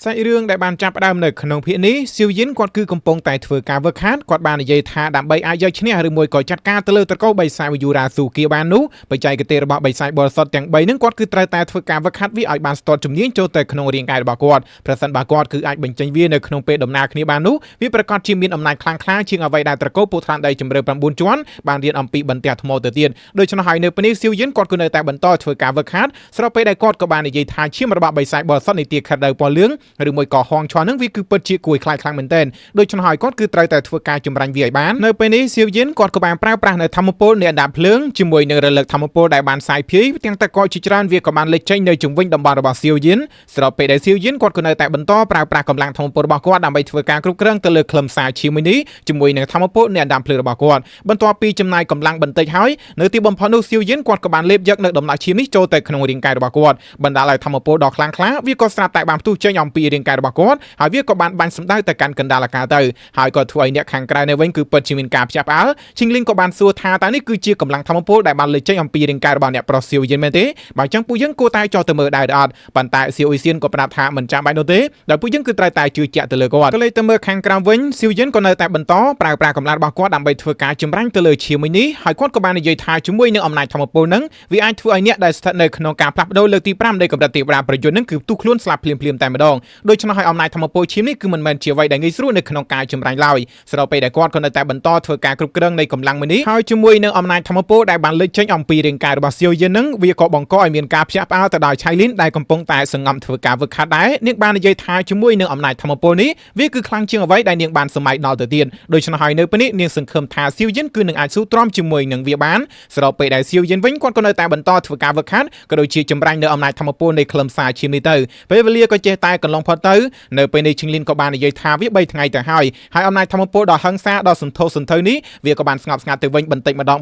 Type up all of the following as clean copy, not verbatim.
សាច់រឿងដែលបានចាប់ផ្ដើមនៅក្នុងភាគនេះសៀវយិនគាត់គឺកំពុងតែធ្វើការវឹកហាត់គាត់បាននិយាយថាដើម្បីអាចយកឈ្នះឬមួយក៏ចាត់ការទៅលើត្រកូលបិសាចយូរ៉ាស៊ូគីបាននោះបច្ចេកទេសរបស់បិសាចបរិសុទ្ធទាំង3នឹងគាត់គឺត្រូវតែធ្វើការវឹកហាត់វាឲ្យបានស្ទាត់ជំនាញចូលទៅក្នុងរាងកាយរបស់គាត់ប្រសិនបើគាត់គឺអាចបញ្ចេញវានៅក្នុងពេលដំណើរគ្នាបាននោះវាប្រកាសជាមានអំណាចខ្លាំងក្លាជាងអ្វីដែលត្រកូលពោធិ៍ថ្លាន់ដីជម្រៅ9ជាន់បានរៀនអំពីបន្ទះថ្មទៅទៀតដូច្នោះហើយនៅពេលនេះសៀវយិនគាត់គឺនៅតែបន្តធ្វើការវឹកហាត់ស្របពេលដែលគាត់ក៏បាននិយាយថាឈាមរបស់បិសាចបរិសុទ្ធនៃទីខិតដៅពណ៌លឿងឬមួយក៏ហងឈ័រនឹងវាគឺពិតជាគួរឲ្យខ្លាចខ្លាំងមែនទែនដូច្នោះហើយគាត់គឺត្រូវតែធ្វើការចម្រាញ់វាឲ្យបាននៅពេលនេះសៀវយិនគាត់ក៏បានប្រើប្រាស់នៅធម្មពលនៃអណ្ដាតភ្លើងជាមួយនឹងរលកធម្មពលដែលបានសាយភាយទាំងតែគាត់ជាច្រើនវាក៏បានលេចចេញនៅជុំវិញតំបន់របស់សៀវយិនស្របពេលដែលសៀវយិនគាត់ក៏នៅតែបន្តប្រើប្រាស់កម្លាំងធម្មពលរបស់គាត់ដើម្បីធ្វើការគ្រប់គ្រងទៅលើខ្លឹមសារឈាមមួយនេះជាមួយនឹងធម្មពលនៃអណ្ដាតភ្លើងរបស់គាត់បន្ទាប់ពីចំណាយកម្លាំងបន្តិចហើយនៅទីបំផុតនោះសៀវយិនគាត់ក៏បានលេបយកនៅដំណាក់ឈាមនេះចូលទៅក្នុងរាងកាយរបស់គាត់បណ្ដាលឲ្យធម្មពលដ៏ខ្លាំងក្លាវាក៏ស្រាប់តែបានផ្ទុះចេញអំពីរាងកាយរបស់គាត់ហើយវាក៏បានបាញ់សម្ដៅទៅកាន់កណ្ដាលអាកាសទៅហើយក៏ធ្វើឲ្យអ្នកខាងក្រៅនៅវិញគឺពិតជាមានការភ្ញាក់ផ្អើលឈីងលីងក៏បានសួរថាតើនេះគឺជាកម្លាំងធម្មពលដែលបានលេចចេញអំពីរាងកាយរបស់អ្នកប្រុសសៀវយិនមែនទេបើអញ្ចឹងពួកយើងគួរតែចោះទៅមើលដែរឬអត់ប៉ុន្តែសៀវអ៊ុយសៀនក៏ប្រាប់ថាមិនចាំបាច់នោះទេដែលពួកយើងគឺត្រូវតែជឿជាក់ទៅលើគាត់ក៏លេចទៅមើលខាងក្រៅវិញសៀវយិនក៏នៅតែបន្តប្រើប្រាស់កម្លាំងរបស់គាត់ដើម្បីធ្វើការចម្រាញ់ទៅលើឈាមមួយនេះហើយគាត់ក៏បាននិយាយថាជាមួយនឹងអំណាចធម្មពលនឹងវាអាចធ្វើឲ្យអ្នកដែលស្ថិតនៅក្នុងការផ្លាស់ប្ដូរលើកទី5នៃកម្រិតទេវតាប្រយុទ្ធនឹងគឺផ្ទុះខ្លួនស្លាប់ភ្លាមៗតែម្ដងដូច្នោះហើយអំណាចធម្មពលឈាមនេះគឺមិនមែនជាអ្វីដែលងាយស្រួលនៅក្នុងការចម្រាញ់ឡើយស្របពេលដែលគាត់ក៏នៅតែបន្តធ្វើការគ្រប់គ្រងនៃកម្លាំងមួយនេះហើយជាមួយនឹងអំណាចធម្មពលដែលបានលេចចេញអំពីរាងកាយរបស់សៀវយិននឹងវាក៏បង្កឲ្យមានការភ្ញាក់ផ្អើលទៅដល់ឆៃលីនដែលកំពុងតែសង្ងំធ្វើការវឹកហាត់ដែរនាងបាននិយាយថាជាមួយនឹងអំណាចធម្មពលនេះវាគឺខ្លាំងជាងអ្វីដែលនាងបានសម័យដល់ទៅទៀតដូច្នោះហើយនៅពេលនេះនាងសង្ឃឹមថាសៀវយិនគឺនឹងអាចស៊ូទ្រាំជាមួយនឹងវាបានស្របពេលដែលសៀវយិនវិញគាត់ក៏នៅតែបន្តធ្វើការវឹកហាត់ក៏ដូចជាចម្រាញ់នៅអំណាចធម្មពលនៃខ្លឹមសារឈាមនេះទៅពេលវេលាក៏ចេះតែកន្លងផុតទៅនៅពេលនេះឈីងលីនក៏បាននិយាយថាវា3ថ្ងៃទៅហើយអំណាចធម្មពលដ៏ហិង្សាដ៏សន្ធោសន្ធៅនេះវាក៏បានស្ងប់ស្ងាត់ទៅវិញបន្តិចម្ដង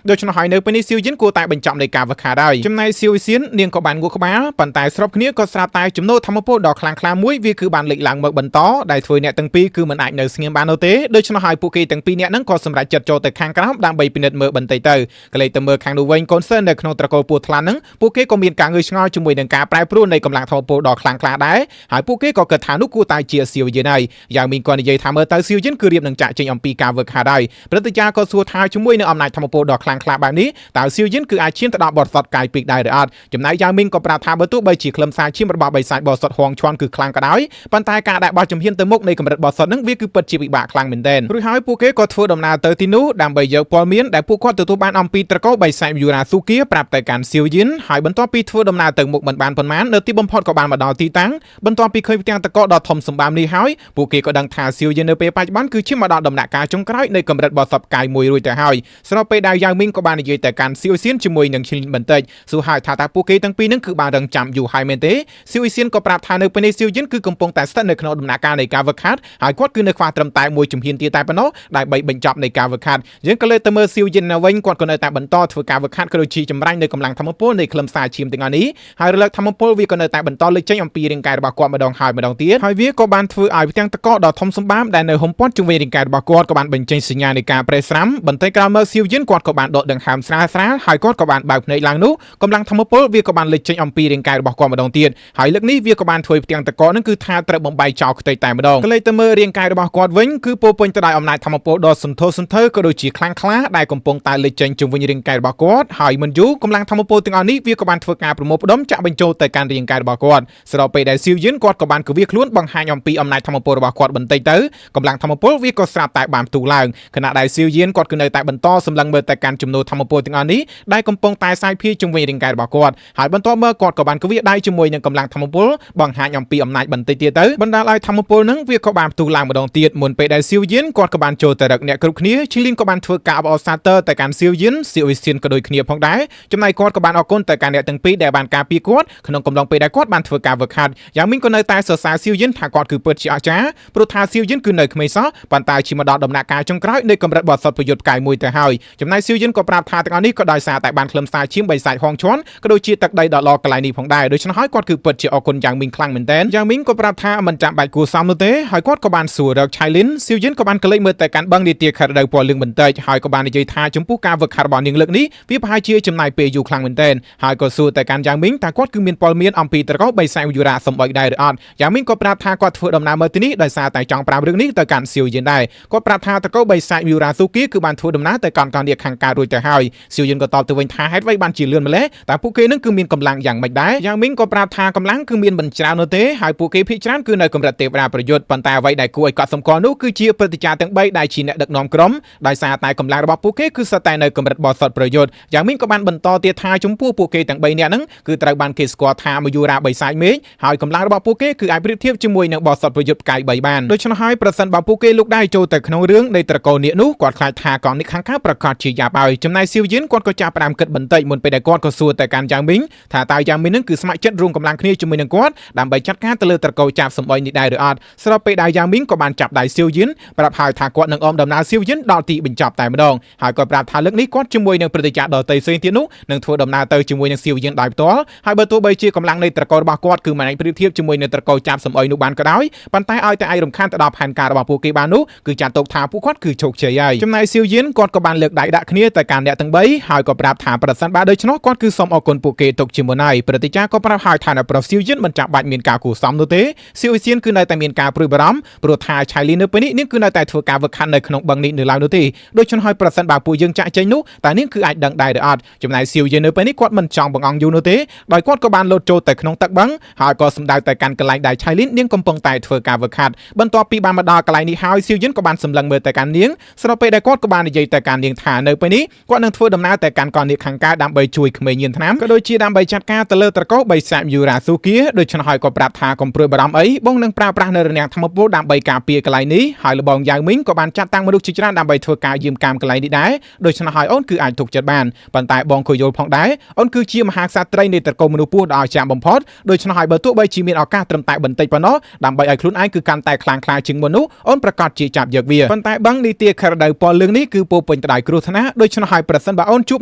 ដូច្នោះហើយនៅពេលនេះសៀវយិនគួរតែបញ្ចប់នៃការវឹកហាត់ហើយចំណែកសៀវសៀននាងក៏បានងក់ក្បាលប៉ុន្តែស្របគ្នាក៏ស្រាប់តែចំណូលធម្មពលដ៏ខ្លាំងក្លាមួយវាគឺបានលេចឡើងមកបន្តដែលធ្វើអ្នកទាំងពីរគឺមិនអាចនៅស្ងៀមបាននោះទេដូច្នោះហើយពួកគេទាំងពីរនាក់ហ្នឹងក៏សម្រេចចិត្តចូលទៅខាងក្រោមដើម្បីពិនិត្យមើលបន្តិចទៅក៏លេចទៅមើលខាងនោះវិញកូនសិននៅក្នុងត្រកូលពោធិ៍ថ្លាន់ហ្នឹងពួកគេក៏មានការងឿងឆ្ងល់ជាមួយនឹងការប្រែប្រួលនៃកម្លាំងធម្មពលដ៏ខ្លាំងក្លាដែរហើយពួកគេក៏គិតថានោះគួរតែជាសៀវយិនហើយយ៉ាងមីងក៏និយាយថាមើលទៅសៀវយិនគឺរៀបនឹងចាក់ចេញអំពីការវឹកហាត់ហើយព្រឹទ្ធាចារ្យក៏សួរថាជាមួយនឹងអំណាចធម្មពលដ៏ខ្លាំងក្លាបែបនេះតើសៀវយិនគឺអាចឈានទៅដល់បរិសុទ្ធកាយពេកដែរឬអត់ចំណែកយ៉ាងមីងក៏ប្រាប់ថាបើទោះបីជាខ្លឹមសារឈាមរបស់បិសាចបរិសុទ្ធហងឈ័នគឺខ្លាំងក៏ដោយប៉ុន្តែការដាក់បោះជំហានទៅមុខនៃកម្រិតបរិសុទ្ធនឹងវាគឺពិតជាពិបាកខ្លាំងមែនទែនរួចហើយពួកគេក៏ធ្វើដំណើរទៅទីនោះដើម្បីយកព័ត៌មានដែលពួកគាត់ទទួលបានអំពីត្រកូលបិសាចយូរ៉ាស៊ូគីប្រាប់ទៅកាន់សៀវយិនហើយបន្ទាប់ពីធ្វើដំណើរទៅមុខមិនបានប៉ុន្មាននៅទីបំផុតក៏បានមកដល់ទីតាំងបន្ទាប់ពីឃើញផ្ទាំងតកដ៏ធំសម្បើមនេះហើយពួកគេក៏ដឹងថាសៀវយិននៅពេលបច្ចុប្បន្នគឺឈានមកដល់ដំណាក់កាលចុងក្រោយនៃកម្រិតបរិសុទ្ធកាយមួយរួចទៅហើយស្របពេលដែលយ៉ាងមីងក៏បាននិយាយទៅកាន់សៀវសៀនជាមួយនឹងឈីលីនបន្តិចសួរហើយថាតើពួកគេទាំងពីរនឹងគឺបានរងចាំយូរហើយមែនទេសៀវសៀនក៏ប្រាប់ថានៅពេលនេះសៀវយិនគឺកំពុងតែស្ថិតនៅក្នុងដំណាក់កាលនៃការវឹកហាត់ហើយគាត់គឺនៅខ្វះត្រឹមតែមួយជំហានទៀតតែប៉ុណ្ណោះដើម្បីបញ្ចប់នៃការវឹកហាត់យើងក៏លើកទៅមើលសៀវយិននៅវិញគាត់ក៏នៅតែបន្តធ្វើការវឹកហាត់ក៏ដូចជាចម្រាញ់នៅកម្លាំងធម្មពលនៃខ្លឹមសារឈាមទាំងអស់នេះហើយរលកធម្មពលវាក៏នៅតែបន្តលេចចេញអំពីរាងកាយរបស់គាត់ម្ដងហើយម្ដងទៀតហើយវាក៏បានធ្វើឲ្យផ្ទាំងតកដ៏ធំសម្បើមដែលនៅហុំព័ទ្ធជុំវិញរាងកាយរបស់គាត់ក៏បានបញ្ចេញសញ្ញានៃការប្រេះស្រាំបន្តិចក្រោយមកសៀវយិនគាត់ក៏បានដកដង្ហើមស្រាលហើយគាត់ក៏បានបើកភ្នែកឡើងនោះកម្លាំងធម្មពលវាក៏បានលេចចេញអំពីរាងកាយរបស់គាត់ម្ដងទៀតហើយលើកនេះវាក៏បានធ្វើផ្ទាំងតកនឹងគឺថាត្រូវបំបីចោលខ្ទេចតែម្ដងក៏លេចទៅមើលរាងកាយរបស់គាត់វិញគឺពោពេញទៅដោយអំណាចធម្មពលដ៏សន្ធោសន្ធៅក៏ដូចជាខ្លាំងក្លាដែលកំពុងតែលេចចេញជុំវិញរាងកាយរបស់គាត់ហើយមិនយូរកម្លាំងធម្មពលទាំងអស់នេះវាក៏បានធ្វើការប្រមូលផ្ដុំចាក់បញ្ចូលទៅកាន់រាងកាយរបស់គាត់ស្របពេលដែលសៀវយិនគាត់ក៏បានគវាខ្លួនបង្ហាញអំពីអំណាចធម្មពលរបស់គាត់បន្តិចទៅកម្លាំងធម្មពលវាក៏ស្រាប់តែបានផ្ទុះឡើងខណៈដែលសៀវយិនគាត់គឺនៅតែបន្តសម្លឹងមើលទៅកាន់ចំនួនធម្មពលទាំងអស់នេះដែលកំពុងតែសាយភាយជុំវិញរាងកាយរបស់គាត់ហើយបន្ទាប់មកគាត់ក៏បានគវាដៃជាមួយនឹងកម្លាំងធម្មពលបង្ហាញអំពីអំណាចបន្តិចទៀតទៅបណ្ដាលឲ្យធម្មពលនឹងវាក៏បានផ្ទុះឡើងម្ដងទៀតមុនពេលដែលសៀវយិនគាត់ក៏បានចូលទៅរកអ្នកគ្រប់គ្នាឈីលីនក៏បានធ្វើការអបអរសាទរទៅកាន់សៀវយិនសៀវអ៊ុយសៀនក៏ដូចគ្នាផងដែរចំណែកគាត់ក៏បានអរគុណទៅកាន់អ្នកទាំងពីរដែលបានការពារគាត់ក្នុងកំឡុងពេលដែលគាត់បានធ្វើការវឹកហាត់យ៉ាងមីងក៏នៅតែសរសើរសៀវយិនថាគាត់គឺពិតជាអស្ចារ្យព្រោះថាសៀវយិនគឺនៅក្មេងសោះប៉ុន្តែជាមកដល់ដំណាក់កាលចុងក្រោយនៃកម្រិតបរិសុទ្ធប្រយុទ្ធកាយមួយទៅហើយចំណែកសៀវយិនក៏ប្រាប់ថាទាំងអស់នេះក៏ដោយសារតែបានខ្លឹមសារឈាមបិសាចហងឈ័នក៏ដូចជាទឹកដីដ៏ល្អកន្លែងនេះផងដែរដូច្នោះហើយគាត់គឺពិតជាអរគុណយ៉ាងមីងខ្លាំងមែនទែនយ៉ាងមីងក៏ប្រាប់ថាមិនចាំបាច់គួរសមនោះទេហើយគាត់ក៏បានសួររកឆៃលីនសៀវយិនក៏បានកលេចមើលទៅកាន់បឹងនាទាខិតដៅពណ៌លឿងបន្តិចហើយក៏បាននិយាយថាចំពោះការវឹកហាត់របស់នាងលើកនេះវាប្រហែលជាចំណាយពេលយូរខ្លាំងមែនទែនហើយក៏សួរទៅកាន់យ៉ាងមីងថាគាត់គឺមានព័ត៌មានអំពីត្រកូលបិសាចយូរ៉ាសំបុក ដែរឬអត់យ៉ាងមីងក៏ប្រាប់ថាគាត់ធ្វើដំណើរមកទីនេះដោយសារតែចង់ប្រាប់រឿងនេះទៅកាន់ស៊ីវយិនដែរគាត់ប្រាប់ថាតកូបិសាចមីរ៉ាស៊ូគីគឺបានធ្វើដំណើរទៅកាន់កោនៀកខាងកើតរួចទៅហើយស៊ីវយិនក៏តបទៅវិញថាហេតុអ្វីបានជាលឿនម្ល៉េះតែពួកគេនឹងគឺមានកម្លាំងយ៉ាងម៉េចដែរយ៉ាងមីងក៏ប្រាប់ថាកម្លាំងគឺមានមិនច្រើននោះទេហើយពួកគេភាគច្រើនគឺនៅកម្រិតទេវតាប្រយុទ្ធប៉ុន្តែអ្វីដែលគួរឲ្យកត់សម្គាល់នោះគឺជាព្រឹត្តិការណ៍ទាំង3ដែលជាអ្នកដឹកនាំក្រុមដោយសារតែកម្លាំងរបស់ពួកគេគឺសុទ្ធតែនៅកម្រិតបោះសតប្រយុទ្ធយ៉ាងមីងក៏បានបន្តទៀតថាចំពោះពួកគេទាំង3នាក់ហ្នឹងគឺត្រូវបានគេស្គាល់ថាមយូរ៉ាបិសាចមេឃហើយកម្លាំងរបស់ពួកគេគឺអាចប្រៀបធៀបជាមួយនឹងបោះសតប្រយុទ្ធផ្កាយ3បានដូច្នេះហើយប្រសិនបើពួកគេលូកដៃចូលទៅក្នុងរឿងនៃត្រកូលនាគនោះគាត់ខ្លាចថាកងនេះខាងកើតប្រកាសជាយ៉ាប់ហើយចំណែកស៊ីវយិនគាត់ក៏ចាប់ផ្ដើមគិតបន្តិចមុនពេលដែលគាត់ក៏សួរទៅកាន់យ៉ាងមីងថាតើយ៉ាងមីងនឹងគឺស្ម័គ្រចិត្តរួមកម្លាំងគ្នាជាមួយនឹងគាត់ដើម្បីចាត់ការទៅលើត្រកូលចាប់សម្អុយនេះដែរឬអត់ស្របពេលដែលយ៉ាងមីងក៏បានចាប់ដៃស៊ីវយិនប្រាប់ហើយថាគាត់នឹងអមដំណើរស៊ីវយិនដល់ទីបញ្ចប់តែម្ដងហើយគាត់ប្រាប់ថាលើកនេះគាត់ជាមួយនឹងព្រឹត្តិការណ៍ដទៃផ្សេងទៀតនោះនឹងធ្វើដំណើរទៅជាមួយនឹងស៊ីវយិនដោយផ្ទាល់ហើយបើទោះបីជាកម្លាំងនៃត្រកូលរបស់គាត់គឺមិនអាចប្រៀបធៀបជាមួយនឹងត្រកូលចាប់សម្អុយនោះបានក៏ដោយប៉ុន្តែឲ្យតែអាចរំខានទៅដល់ផែនការរបស់ពួកគេបាននោះគឺចាត់ទុកថាពួកគាត់គឺជោគជ័យហើយចំណែកស៊ីវយិនគាត់ក៏បានលើកដៃដាក់គ្នាទៅកាន់អ្នកទាំង3ហើយក៏ប្រាប់ថាប្រសិនបើដូច្នោះគាត់គឺសូមអរគុណពួកគេទុកជាមុនហើយព្រឹត្តិការណ៍ក៏ប្រាប់ហើយថានៅប្រុសស៊ីវយិនមិនចាំបាច់មានការគួរសមនោះទេស៊ីវយិនគឺនៅតែមានការព្រួយបារម្ភព្រោះថាឆៃលីនៅពេលនេះនាងគឺនៅតែធ្វើការវឹកហាត់នៅក្នុងបឹងនេះនៅឡើយនោះទេដូច្នេះហើយប្រសិនបើពួកយើងចាក់ចេញនោះតើនាងគឺអាចដឹងដែរឬអត់ចំណែកស៊ីវយិននៅពេលនេះគាត់មិនចង់បង្អង់យូរនោះទេដោយគាត់ក៏បានលោតចូលទៅក្នុងទឹកបឹងហើយក៏សម្ដៅទៅកាន់កន្លែងដែលឆៃលីនាងកំពុងតែធ្វើការវឹកហាត់បន្ទាប់ពីបានមកដល់កន្លែងនេះហើយស៊ីវយិនក៏បានសម្លឹងមើលទៅកាន់នាងស្របពេលដែលគាត់ក៏បាននិយាយទៅកាន់នាងថានៅពេលនេះគាត់នឹងធ្វើដំណើរទៅកាន់កោននាគខាងកើតដើម្បីជួយក្មេងញៀនថ្នាំក៏ដូចជាដើម្បីចាត់ការទៅលើត្រកូលបិសាចមីរ៉ាស៊ូគីដូច្នេះហើយក៏ប្រាប់ថាកុំព្រួយបារម្ភអីបងនឹងប្រើប្រាស់នៅរនាំងថ្មពលដើម្បីការពារកន្លែងនេះហើយលបងយ៉ាវមីងក៏បានចាត់តាំងមនុស្សជាច្រើនដើម្បីធ្វើការយាមកាមកន្លែងនេះដែរដូច្នេះហើយអូនគឺអាចទុកចិត្តបានប៉ុន្តែបងក៏យល់ផងដែរអូនគឺជាមហាក្សត្រីនៃត្រកូលមនុស្សពស់ដ៏អស្ចារ្យបំផុតដូច្នេះហើយបើទោះបីជាមានឱកាសត្រឹមតែបន្តិចប៉ុណ្ណោះដើម្បីឲ្យខ្លួនឯងគឺកាន់តែខ្លាំងក្លាជាងមុននោះអូនប្រកាសជាចាប់យកវាប៉ុន្តែបឹងនីតិខរដៅពណ៌លឿងនេះគឺពោពេញទៅដោយគ្រោះថ្នាក់ដូច្នេះហើយប្រសិនបើអូនជួប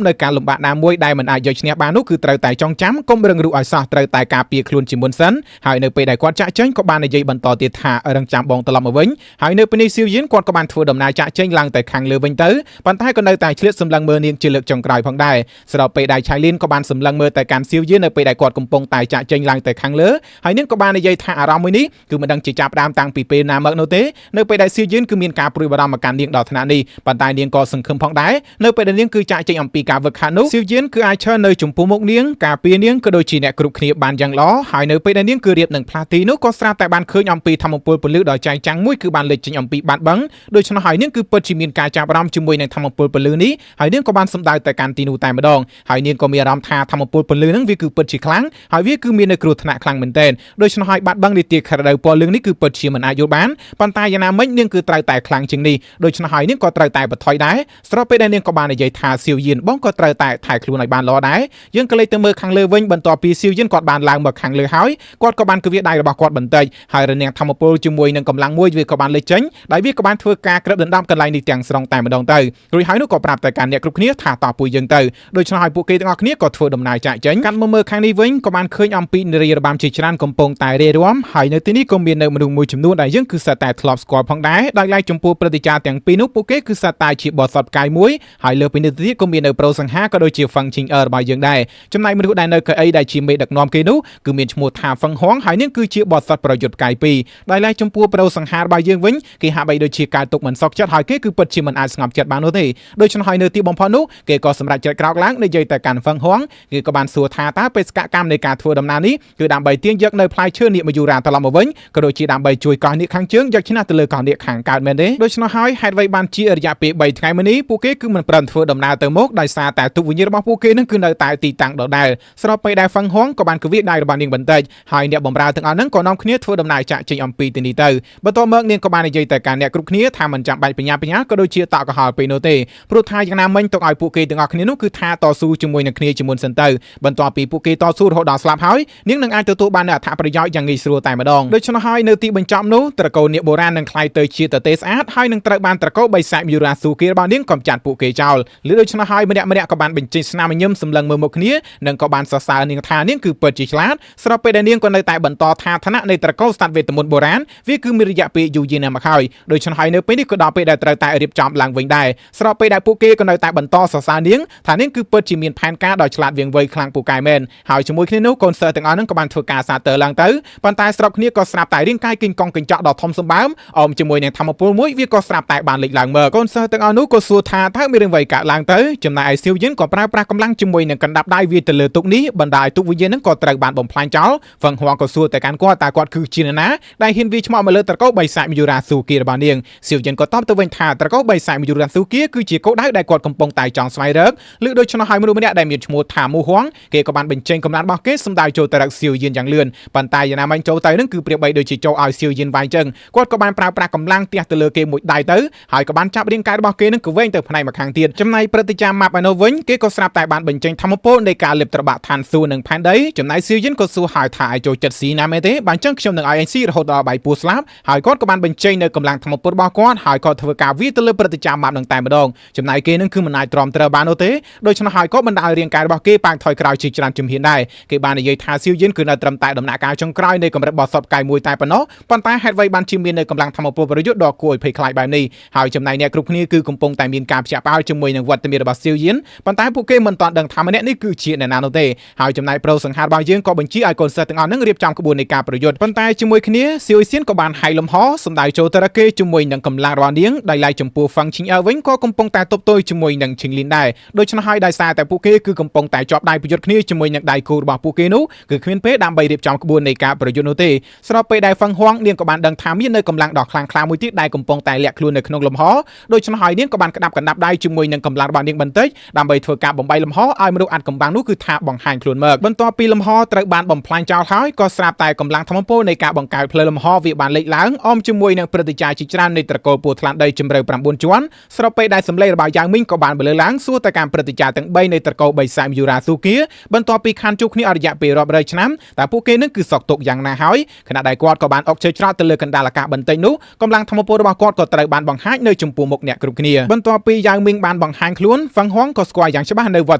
នៅការលំបាកណាមួយដែលមិនអាចយកឈ្នះបាននោះគឺត្រូវតែចងចាំកុំរឹងរូសឲ្យសោះត្រូវតែការពារខ្លួនជាមុនសិនហើយនៅពេលដែលគាត់ចាក់ចេញក៏បាននិយាយបន្តទៀតថារឹងចាំបងត្រឡប់មកវិញហើយនៅពេលនេះស៊ីវយិនគាត់ក៏បានធ្វើដំណើរចាក់ចេញឡើងទៅខាងលើវិញទៅប៉ុន្តែក៏នៅតែឆ្លៀតសម្លឹងមើលនាងជាលើកចុងក្រោយផងដែរស្របពេលដែលឆៃលីនក៏បានសម្លឹងមើលទៅកាន់ស៊ីវយិននៅពេលដែលគាត់កំពុងតែចាក់ចេញឡើងទៅខាងលើហើយនាងក៏បាននិយាយថាអារម្មណ៍មួយនេះគឺមិនដឹងជាចាប់ផ្ដើមតាំងពីពេលណាមកនោះទេនៅពេលដែលស៊ីវយិនគឺមានការព្រួយបារម្ភមកកាន់នាងដល់ថ្នាក់នេះប៉ុន្តែនាងក៏សង្ឃឹមផងដែរនៅពេលដែលនាងគឺចាក់ចេញអំពីការវឹកហាត់នោះស៊ីវយិនគឺអាចឈរនៅចំពោះមុខនាងការពារនាងក៏ដូចជាអ្នកគ្រប់គ្នាបានយ៉ាងល្អហើយនៅពេលដែលនាងគឺរៀបនឹងផ្លាទីនោះក៏ស្រាប់តែបានឃើញអំពីធម្មពលពលឺដ៏ចែងចាំងមួយគឺបានលេចចេញអំពីបាតបឹងដូច្នេះហើយនាងគឺពិតជាមានការចាប់អារម្មណ៍ជាមួយនឹងធម្មពលពលឺនេះហើយនាងក៏បានសម្ដៅទៅកាន់ទីនោះតែម្ដងហើយនាងក៏មានអារម្មណ៍ថាធម្មពលពលឺនឹងវាគឺពិតជាខ្លាំងហើយវាគឺមាននៅគ្រោះថ្នាក់ខ្លាំងមែនទែនដូច្នេះហើយបាតបឹងនីតិខរដៅពណ៌លឿងនេះគឺពិតជាមិនអាចយល់បានប៉ុន្តែយ៉ាងណាមិញនាងគឺត្រូវតែខ្លាំងជាងនេះដូច្នេះហើយនាងក៏ត្រូវតែបន្ថយដែរស្របពេលដែលនាងក៏បាននិយាយថាស៊ីវយិនបងក៏ត្រូវតែថែខ្លួនឲ្យបានល្អដែរយើងក៏លេចទៅមើលខាងលើវិញបន្ទាប់ពីស៊ីវយិនគាត់បានឡើងមកខាងលើហើយគាត់ក៏បានគវាដៃរបស់គាត់បន្តិចហើយរនាំងធម្មពលជាមួយនឹងកម្លាំងមួយវាក៏បានលេចចេញដោយវាក៏បានធ្វើការក្រឹបដណ្ដើមកន្លែងនេះទាំងស្រុងតែម្ដងទៅរួចហើយនោះក៏ប្រាប់ទៅកាន់អ្នកគ្រប់គ្នាថាតោះពួកយើងទៅដូច្នេះហើយពួកគេទាំងអស់គ្នាក៏ធ្វើដំណើរចាក់ចេញកាន់មើលខាងនេះវិញក៏បានឃើញអំពីនារីរបាំជាច្រើនកំពុងតែរាយរាំហើយនៅទីនេះក៏មាននៅមនុស្សមួយចំនួនដែលយើងគឺសិតតែធ្លាប់ស្គាល់ផងដែរដោយឡែកចំពោះព្រឹត្តិការណ៍ទាំងពីរនោះពួកគេគឺសិតតែជាបទសពផ្កាយមួយហើយលើពីនេះទៀតក៏មាននៅប្រូសង្ហាក៏ដូចជាហ្វឹងឈីងអឺរបស់យើងដែរចំណែកមនុស្សដែលនៅកៅអីដែលជាមេដឹកនាំគេនោះគឺមានឈ្មោះថាហ្វឹងហួងហើយនឹងគឺជាបទសពប្រយុទ្ធផ្កាយពីរដោយឡែកចំពោះប្រូសង្ហារបស់យើងវិញគេហាក់បីដូចជាការទុកមិនសោកចិត្តហើយគេគឺពិតជាមិនអាចស្ងប់ចិត្តបាននោះទេដូច្នេះហើយនៅទីបំផុតនោះគេក៏សម្រេចចិត្តក្រោកឡើងនិយាយទៅកាន់ហ្វឹងហួងគេក៏បានសួរថាតើបេសកកម្មនៃការធ្វើដំណើរនេះគឺដើម្បីទាញយកនៅផ្លែឈើនាគមយូរ៉ាត្រឡប់មកវិញក៏ដូចជាដើម្បីជួយកោះនាគខាងជើងយកឈ្នះទៅលើកោះនាគខាងកើតមែនទេដូច្នោះហើយហេតុអ្វីបានជារយៈពេល3ថ្ងៃមុននេះពួកគេគឺមិនប្រឹងធ្វើដំណើរទៅមកដោយសារតែទុកវិញ្ញាណរបស់ពួកគេនឹងគឺនៅតែទីតាំងដដែលស្របពេលដែលហ្វឹងហួងក៏បានគវាដៃរបស់នាងបន្តិចហើយអ្នកបម្រើទាំងអស់ហ្នឹងក៏នាំគ្នាធ្វើដំណើរចាក់ចេញអំពីទីនេះទៅបន្ទាប់មកនាងក៏បាននិយាយទៅកាន់អ្នកគ្រប់គ្នាថាមិនចាំបាច់បញ្ញាក៏ដូចជាតក់កុហលពេកនោះទេព្រោះថាយ៉ាងណាមិញទុកឲ្យពួកគេទាំងអស់គ្នានោះគឺថាតស៊ូជាមួយនឹងគ្នាជាមុនសិនទៅបន្ទាប់ពីពួកគេតស៊ូរហូតដល់ស្លាប់ហើយនាងនឹងអាចទទួលបាននូវអត្ថប្រយោជន៍យ៉ាងងាយស្រួលតែម្ដងដូច្នោះហើយនៅទីបញ្ចប់នោះត្រកូលនាគបុរាណនឹងក្លាយទៅជាទទេស្អាតហើយនឹងត្រូវបានត្រកូលបិសាចមីរ៉ាស៊ូគីរបស់នាងកំចាត់ពួកគេចោលឬដូច្នោះហើយម្នាក់ក៏បានបញ្ចេញស្នាមញញឹមសម្លឹងមើលមុខគ្នានិងក៏បានសរសើរនាងថានាងគឺពិតជាឆ្លាតស្របពេលដែលនាងក៏នៅតែបន្តថាឋានៈនៃត្រកូលស្ដេចវេទមន្តបុរាណវាគឺមានរយៈពេលយូរយារណាស់មកហើយដូច្នោះហើយនៅពេលនេះក៏ដល់ពេលដែលត្រូវតែរៀបចំឡើងវិញដែរស្របពេលដែលពួកគេក៏នៅតែបន្តសរសើរនាងថានាងគឺពិតជាមានផែនការដ៏ឆ្លាតវៀងវៃខ្លាំងពូកែមែនហើយជាមួយគ្នានោះកូនសិស្សទាំងអស់ហ្នឹងក៏បានធ្វើការសាទរឡើង ឡើងទៅប៉ុន្តែស្របគ្នាក៏ស្រាប់តែរាងកាយគិញកង់កញ្ចក់ដ៏ធំសម្បើមអមជាមួយនឹងធម្មពលមួយវាក៏ស្រាប់តែបានលេចឡើងមកកូនសិស្សទាំងអស់នោះក៏សួរថាតើមានរឿងអ្វីកើតឡើងទៅចំណែកឯសៀវយិនក៏ប្រើប្រាស់កម្លាំងជាមួយនឹងកណ្ដាប់ដៃវាទៅលើទុកនេះបណ្ដាឲ្យទុកវិញ្ញាណនឹងក៏ត្រូវបានបំផ្លាញចោលហ្វឹងហួងក៏សួរទៅកាន់គាត់តើគាត់គឺជានរណាដែលហ៊ានវាឆ្មក់មកលើត្រកូលបិសាចមយូរ៉ាស៊ូគីរបស់នាងសៀវយិនក៏តបទៅវិញថាត្រកូលបិសាចមយូរ៉ាស៊ូគីគឺជាគោលដៅដែលគាត់កំពុងតែចង់ស្វែងរកឬដូច្នោះហើយមនុស្សម្នាក់ដែលមានឈ្មោះថាមូហួងគេក៏បានបញ្ចេញកម្លាំងរបស់គេសម្ដៅចូលទៅរកសៀវយិនយ៉ាងលឿនប៉ុន្តែយ៉ាងណាមិញចូលទៅនឹងគឺប្រៀបបីដូចជាចូលឲ្យសៀវយិនវាយចឹងគាត់ក៏បានប្រើប្រាស់កម្លាំងទះទៅលើគេមួយដៃទៅហើយក៏បានចាប់រាងកាយរបស់គេនឹងក៏វែងទៅផ្នែកមកខាងទៀតចំណែកព្រឹត្តិការណ៍ម៉ាប់ឯនោះវិញគេក៏ស្រាប់តែបានបញ្ចេញធម្មពលនៃការលាបត្របាក់ឋានសួគ៌នឹងផែនដីចំណែកសៀវយិនក៏សួរហើយថាឲ្យចូលចិត្តស៊ីណាមែនទេបានចឹងខ្ញុំនឹងឲ្យអញស៊ីរហូតដល់បាយពោះស្លាប់ហើយគាត់ក៏បានបញ្ចេញនៅកម្លាំងធម្មពលរបស់គាត់ហើយក៏ធ្វើការវាទៅលើព្រឹត្តិការណ៍ម៉ាប់នឹងតែម្ដងចំណែកគេនឹងគឺមិនអាចទ្រាំទ្របាននោះទេដូច្នោះហើយក៏បណ្ដាលរាងកាយរបស់គេប៉ាងថយក្រោយជាច្រើនជំហានដែរគេបាននិយាយថាសៀវយិនគឺនៅត្រឹមតែដំណាក់កាលចុងក្រោយនៃកម្រិតបោះសពកាយមួយតែប៉ុណ្ណោះប៉ុន្តែហេតុអ្វីបានជាមាននៅកម្លាំងធម្មពលប្រយុទ្ធដ៏គួរឲ្យភ័យខ្លាចបែបនេះហើយចំណែកអ្នកគ្រប់គ្នាគឺកំពុងតែមានការភ្ញាក់ផ្អើលជាមួយនឹងវត្តមានរបស់សៀវយិនប៉ុន្តែពួកគេមិនទាន់ដឹងថាម្នាក់នេះគឺជាអ្នកណានោះទេហើយចំណែកប្រូសង្ហារបស់យើងក៏បញ្ជាឲ្យកូនសិស្សទាំងអស់នឹងរៀបចំក្បួននៃការប្រយុទ្ធប៉ុន្តែជាមួយគ្នាសៀវយិនក៏បានហៃលំហសម្ដៅចូលទៅរកគេជាមួយនឹងកម្លាំងរបស់នាងដោយឡែកចំពោះហ្វាំងឈីងអើវិញក៏កំពុងតែទប់ទល់ជាមួយនឹងឈីងលីនដែរដូច្នោះហើយដោយសារតែពួកគេគឺកំពុងតែជាប់ដៃប្រយុទ្ធគ្នាជាមួយនឹងដៃគូរបស់ពួកគេនោះគឺគ្មានពេលដើម្បីរៀបចំក្បួននៃការប្រយុទ្ធនោះទេស្របពេលដែលហ្វាំងហួងនាងក៏បានដឹងថាមាននៅកម្លាំងដ៏ខ្លាំងក្លាមួយទៀតដែលកំពុងតែលាក់ខ្លួននៅក្នុងលំហដូច្នោះហើយនាងក៏បានក្តាប់កណ្ដាប់ដៃជាមួយនឹងកម្លាំងរបស់នាងបន្តិចដើម្បីធ្វើការបំបីលំហឲ្យមនុស្សអាត់កំបាំងនោះគឺថាបង្ហាញខ្លួនមកបន្ទាប់ពីលំហត្រូវបានបំផ្លាញចោលហើយក៏ស្រាប់តែកម្លាំងធម្មពលនៃការបង្កើតផ្លូវលំហវាបានលេចឡើងអមជាមួយនឹងព្រឹត្តិការណ៍ជាច្រើននៃត្រកូលពស់ថ្លាន់ដីជម្រៅ9ជាន់ស្របពេលដែលសម្លេងរបស់យ៉ាងមីងក៏បានបន្លឺឡើងសួរទៅកាន់ព្រឹត្តិការណ៍ទាំង3នៃត្រកូលបិសាចមយូរ៉ាស៊ូគីបន្ទាប់ពីខានជួបគ្នាអរិយៈពេលរាប់រយឆ្នាំតែពួកគេនឹងគឺសោកទុកយ៉ាងណាហើយខណៈដែលគាត់ក៏បានអុកជើច្រត់ទៅលើកណ្ដាលអាកាសបន្តិចនោះកម្លាំងធម្មពលរបស់គាត់ក៏ត្រូវបានបង្ហាញនៅចំពោះមុខអ្នកគ្រប់គ្នាបន្ទាប់ពីយ៉ាងមីងបានបង្ហាញខ្លួនហ្វាំងហួងក៏ស្គាល់យ៉ាងច្បាស់នៅវត្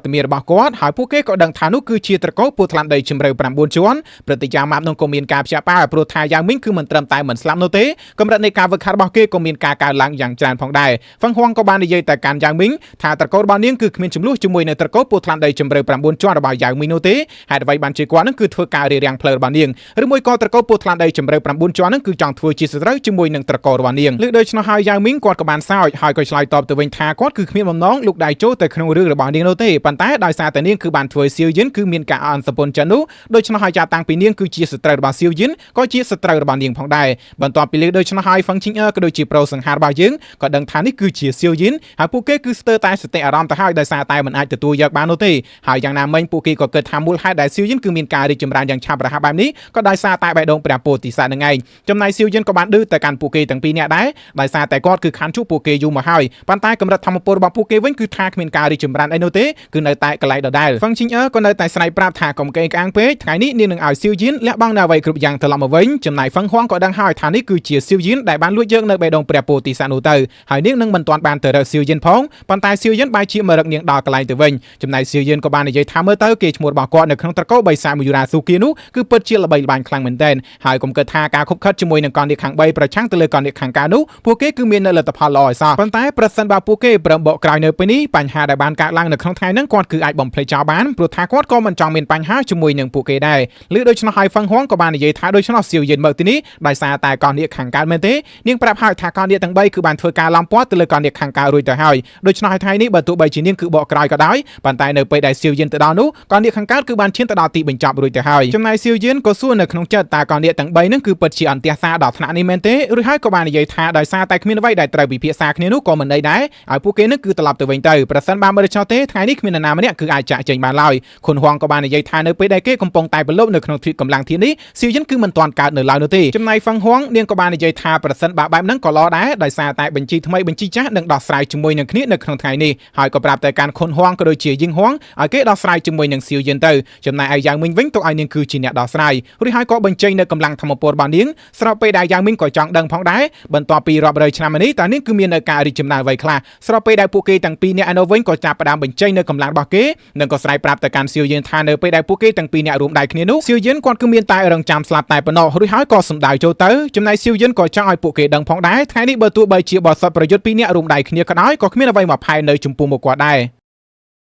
តមានរបស់គាត់ហើយពួកគេក៏ដឹងថានោះគឺជាត្រកូលពស់ថ្លាន់ដីជម្រៅ9ជាន់ព្រឹត្តិការណ៍ម៉ាប់នោះក៏មានការភ្ញាក់ផ្អើលព្រោះថាយ៉ាងមីងគឺមិនត្រឹមតែមិនស្លាប់នោះទេកម្រិតនៃការវឹកហាត់របស់គេក៏មានការកើនឡើងយ៉ាងច្រើនផងដែរហ្វាំងហួងក៏បាននិយាយទៅកាន់យ៉ាងមីងថាត្រកូលរបស់នាងគឺគ្មានចំនួនជាមួយនៅត្រកូលពស់ថ្លាន់ដីជម្រៅ9ជាន់របស់យ៉ាងមីងនោះទេហេតុអ្វីបានជាគាត់នឹងគឺធ្វើការរារាំងផ្លូវរបស់នាងឬមួយក៏ត្រកូលពស់ថ្លាន់ដីជម្រៅ9ជាន់នឹងគឺចង់ធ្វើជាសត្រូវជាមួយនឹងត្រកូលរបស់នាងលើដូច្នោះហើយយ៉ាងមីងគាត់ក៏បានសើចហើយក៏ឆ្លើយតបទៅវិញថាគាត់គឺគ្មានបំណងលូកដៃចូលទៅក្នុងរឿងរបស់នាងនោះទេប៉ុន្តែដោយសារតែនាងគឺបានធ្វើសៀវយិនគឺមានការអន់សពុនចិននោះដូច្នោះហើយចាប់តាំងពីនាងគឺជាសត្រូវរបស់សៀវយិនក៏ជាសត្រូវរបស់នាងផងដែរបន្ទាប់ពីលើដូច្នោះហើយហ្វាំងឈីងអើក៏ដូចជាប្រូសង្ហារបស់យើងក៏ដឹងថានេះគឺជាសៀវយិនហើយពួកគេគឺស្ទើរតែសតិអារម្មណ៍ទៅហើយដោយសារតែមិនអាចទទួលយកបាននោះទេហើយយ៉ាងណាមិញពួកគេក៏គិតថាមូលហេតុដែលសៀវយិនគឺមានការរីកចម្រើនយ៉ាងឆាប់រហ័សបែបនេះក៏ដោយសារតែបេះដូងព្រះពោធិសត្វនឹងឯងចំណែកសៀវយិនក៏បានឌឺទៅកាន់ពួកគេទាំងពីរនាក់ដែរដោយសារតែគាត់គឺខានជួបពួកគេយូរមកហើយប៉ុន្តែកម្រិតធម្មពលរបស់ពួកគេវិញគឺថាគ្មានការរីកចម្រើនអីនោះទេគឺនៅតែកន្លែងដដែលហ្វាំងឈីងអើក៏នៅតែស្រែកប្រាប់ថាកុំកេងក្អាងពេកថ្ងៃនេះនាងនឹងឲ្យសៀវយិនលះបង់នៅអ្វីគ្រប់យ៉ាងត្រឡប់មកវិញចំណែកហ្វាំងហួងក៏ដឹងហើយថានេះគឺជាសៀវយិនដែលបានលួចយកនៅបេះដូងព្រះពោធិសត្វនោះទៅហើយនាងនឹងមិនទាន់បានទៅរកសៀវយិនផងប៉ុន្តែសៀវយិនបែរជាមករកនាងដល់កន្លែងទៅវិញចំណែកសៀវយិនក៏បាននិយាយថាមើលទៅគេឈ្មោះរបស់គាត់នៅក្នុងត្រកូលបិសាចមយូរ៉ាស៊ូគីនោះគឺពិតជាល្បីល្បាញខ្លាំងមែនទែនហើយកុំគិតថាការខុបខិតជាមួយនឹងកននេះខាង3ប្រឆាំងទៅលើកននេះខាងការនោះពួកគេគឺមាននៅលទ្ធផលល្អឯសោះប៉ុន្តែប្រសិនបើពួកគេព្រមបកក្រោយនៅពេលនេះបញ្ហាដែលបានកើតឡើងនៅក្នុងថ្ងៃហ្នឹងគាត់គឺអាចបំភ្លេចចោលបានព្រោះថាគាត់ក៏មិនចង់មានបញ្ហាជាមួយនឹងពួកគេដែរឬដូច្នោះហើយហ្វាំងហួងក៏បាននិយាយថាដូច្នោះសៀវយិនមកទីនេះដោយសារតែកននេះខាងកើតមែនទេនាងប្រាប់ហើយថាកននេះទាំង3គឺបានធ្វើការឡំពាត់ទៅលើកននេះខាងកើតរួចទៅហើយដូច្នោះហើយថ្ងៃនេះបើទោះបីជានាងគឺបកក្រោយក៏ដោយប៉ុន្តែនៅពេលដែលសៀវយិនទៅដល់នោះកននេះខាងកើតគឺបានឈានទៅដល់ទីបញ្ចប់រួចទៅហើយចំណែកសៀវយិនក៏សួរនៅក្នុងចិត្តតើកននេះទាំង3ហ្នឹងគឺពិតជាអន្ទះសារដល់ថ្នាក់នេះមែនទេឬហើយក៏បាននិយាយថាដោយសារតែគ្មានអ្វីដែលត្រូវពិភាក្សាគ្នានោះក៏មិនន័យដែរឲ្យពួកគេនឹងគឺត្រឡប់ទៅវិញទៅប្រសិនបើមិនដូច្នោះទេថ្ងៃនេះគ្មាននរណាម្នាក់គឺអាចចាក់ចេញបានឡើយខុនហួងក៏បាននិយាយថានៅពេលដែលគេកំពុងតែប្រឡូកនៅក្នុងទ្វីបកម្លាំងធាននេះសៀវយិនគឺមិនទាន់កើតនៅឡើយនោះទេចំណែកហ្វាំងហួងនាងក៏បាននិយាយថាប្រសិនបើបែបហ្នឹងក៏ល្អដែរដោយសារតែបញ្ជីថ្មីបញ្ជីចាស់នឹងដោះស្រាយជាមួយនឹងគ្នានៅក្នុងថ្ងៃនេះហើយក៏ប្រាប់ទៅកាន់ខុនហួងក៏ដូចជាយីងហួងឲ្យគេដោះស្រាយជាមួយនឹងសៀវយិនទៅចំណែកឯយ៉ាងមីងវិញទុកឲ្យនាងគឺជាអ្នកដោះស្រាយរួចហើយក៏បញ្ចេញនៅកម្លាំងធម្មពលរបស់នាងស្របពេលដែលយ៉ាងមីងក៏ចង់ដឹងផងដែរបន្ទាប់ពីរាប់រយឆ្នាំនេះតើនាងគឺមាននៅការរីកចម្រើនអ្វីខ្លះស្របពេលដែលពួកគេទាំងពីរនាក់ឯនោះវិញក៏ចាប់ផ្ដើមបញ្ចេញនៅកម្លាំងរបស់គេនិងក៏ស្រែកប្រាប់ទៅកាន់សៀវយិនថានៅពេលដែលពួកគេទាំងពីរនាក់រួមដៃគ្នានោះសៀវយិនគាត់គឺមានតែរងចាំស្លាប់តែប៉ុណ្ណោះរួចហើយក៏សម្ដៅចូលទៅចំណែកសៀវយិនក៏ចង់ឲ្យពួកគេដឹងផងដែរថ្ងៃនេះបើទោះបីជាបរិសុទ្ធប្រយុទ្ធពីរនាក់រួមដៃគ្នាក៏ដោយក៏គ្មានអ្វីមកផែននៅចំពោះមុខគាត់ដែរ